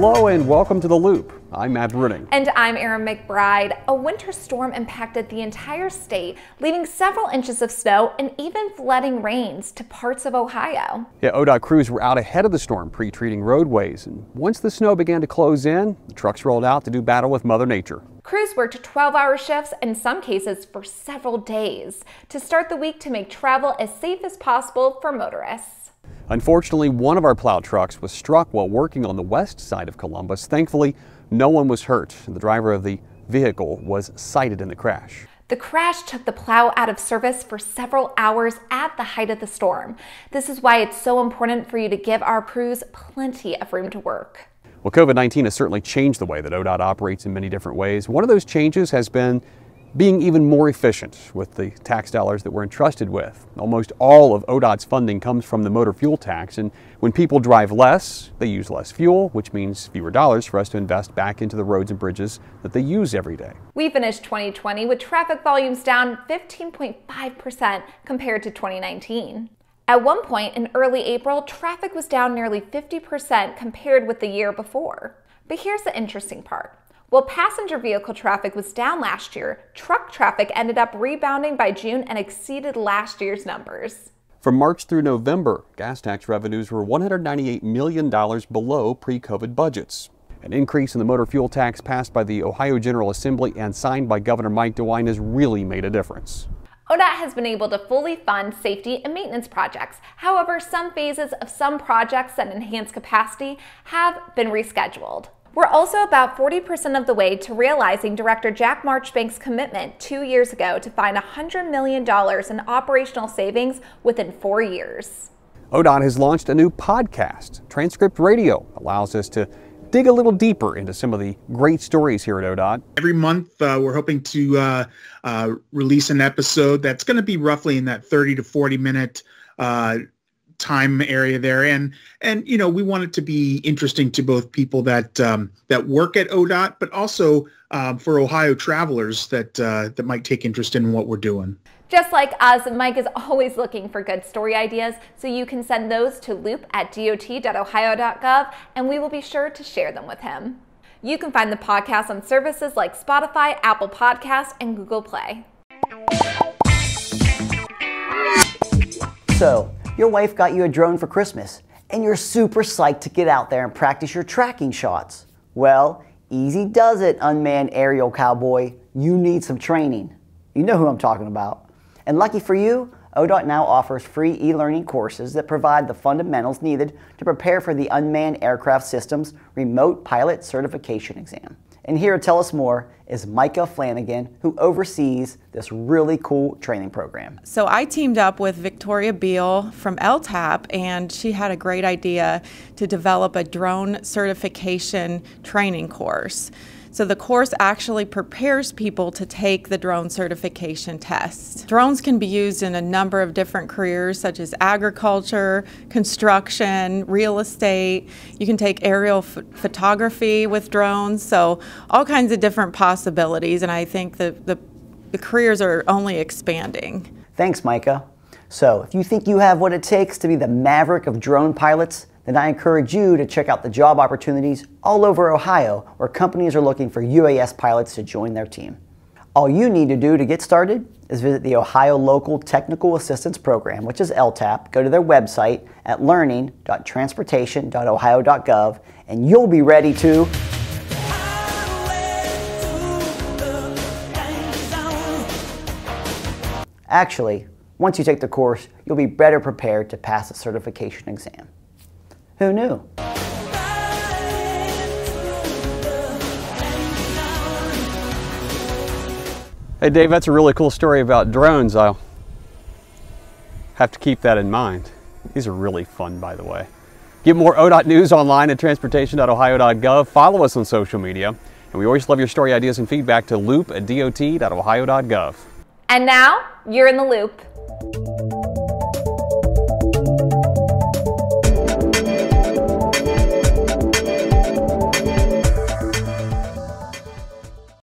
Hello and welcome to The Loop. I'm Matt Bruning. And I'm Erin McBride. A winter storm impacted the entire state, leaving several inches of snow and even flooding rains to parts of Ohio. Yeah, ODOT crews were out ahead of the storm, pre-treating roadways. And once the snow began to close in, the trucks rolled out to do battle with Mother Nature. Crews worked 12-hour shifts, in some cases for several days, to start the week to make travel as safe as possible for motorists. Unfortunately, one of our plow trucks was struck while working on the west side of Columbus. Thankfully, no one was hurt. The driver of the vehicle was cited in the crash. The crash took the plow out of service for several hours at the height of the storm. This is why it's so important for you to give our crews plenty of room to work. Well, COVID-19 has certainly changed the way that ODOT operates in many different ways. One of those changes has been being even more efficient with the tax dollars that we're entrusted with. Almost all of ODOT's funding comes from the motor fuel tax, and when people drive less, they use less fuel, which means fewer dollars for us to invest back into the roads and bridges that they use every day. We finished 2020 with traffic volumes down 15.5% compared to 2019. At one point in early April, traffic was down nearly 50% compared with the year before. But here's the interesting part. While passenger vehicle traffic was down last year, truck traffic ended up rebounding by June and exceeded last year's numbers. From March through November, gas tax revenues were $198 million below pre-COVID budgets. An increase in the motor fuel tax passed by the Ohio General Assembly and signed by Governor Mike DeWine has really made a difference. ODOT has been able to fully fund safety and maintenance projects. However, some phases of some projects that enhance capacity have been rescheduled. We're also about 40% of the way to realizing Director Jack Marchbank's commitment 2 years ago to find $100 million in operational savings within 4 years. ODOT has launched a new podcast. Transcript Radio allows us to dig a little deeper into some of the great stories here at ODOT. Every month, we're hoping to release an episode that's going to be roughly in that 30 to 40 minute time area there, and you know, we want it to be interesting to both people that that work at ODOT, but also for Ohio travelers that might take interest in what we're doing. Just like us, Mike is always looking for good story ideas, so you can send those to loop@dot.ohio.gov, and we will be sure to share them with him. You can find the podcast on services like Spotify, Apple Podcasts, and Google Play. So, your wife got you a drone for Christmas, and you're super psyched to get out there and practice your tracking shots. Well, easy does it, unmanned aerial cowboy. You need some training. You know who I'm talking about. And lucky for you, ODOT now offers free e-learning courses that provide the fundamentals needed to prepare for the Unmanned Aircraft Systems Remote Pilot Certification Exam. And here to tell us more is Micah Flanagan, who oversees this really cool training program. So I teamed up with Victoria Beal from LTAP, and she had a great idea to develop a drone certification training course. So the course actually prepares people to take the drone certification test. Drones can be used in a number of different careers, such as agriculture, construction, real estate. You can take aerial photography with drones, so all kinds of different possibilities, and I think the careers are only expanding. Thanks, Micah. So if you think you have what it takes to be the maverick of drone pilots, then I encourage you to check out the job opportunities all over Ohio where companies are looking for UAS pilots to join their team. All you need to do to get started is visit the Ohio Local Technical Assistance Program, which is LTAP. Go to their website at learning.transportation.ohio.gov, and you'll be ready to Actually, once you take the course, you'll be better prepared to pass the certification exam. Who knew? Hey Dave, that's a really cool story about drones. I'll have to keep that in mind. These are really fun, by the way. Get more ODOT news online at transportation.ohio.gov. Follow us on social media. And we always love your story ideas and feedback to loop@dot.ohio.gov. And now, you're in the loop.